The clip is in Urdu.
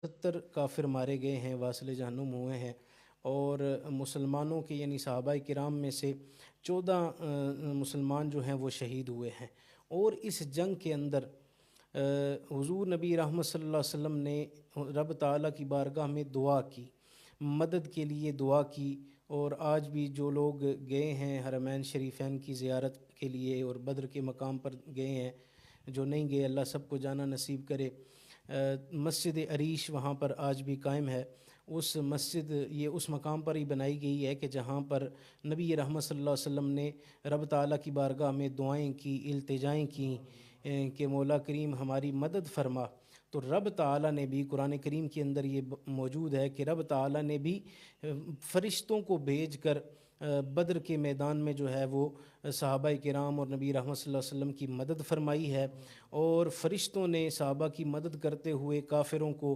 70 کافر مارے گئے ہیں، واصل جہنم ہوئے ہیں، اور مسلمانوں کے یعنی صحابہ کرام میں سے 14 مسلمان جو ہیں وہ شہید ہوئے ہیں۔ اور اس جنگ کے اندر حضور نبی رحمت صلی اللہ علیہ وسلم نے رب تعالیٰ کی بارگاہ میں دعا کی، مدد کے لیے دعا کی۔ اور آج بھی جو لوگ گئے ہیں حرمین شریفین کی زیارت کے لیے اور بدر کے مقام پر گئے ہیں، جو نہیں گئے اللہ سب کو جانا نصیب کرے۔ مسجد عریش وہاں پر آج بھی قائم ہے۔ اس مسجد یہ اس مقام پر ہی بنائی گئی ہے کہ جہاں پر نبی رحمت صلی اللہ علیہ وسلم نے رب تعالیٰ کی بارگاہ میں دعائیں کی، التجائیں کیں کہ مولا کریم ہماری مدد فرما۔ تو رب تعالیٰ نے بھی قرآن کریم کے اندر یہ موجود ہے کہ رب تعالیٰ نے بھی فرشتوں کو بھیج کر بدر کے میدان میں جو ہے وہ صحابہ کرام اور نبی رحمت صلی اللہ علیہ وسلم کی مدد فرمائی ہے، اور فرشتوں نے صحابہ کی مدد کرتے ہوئے کافروں کو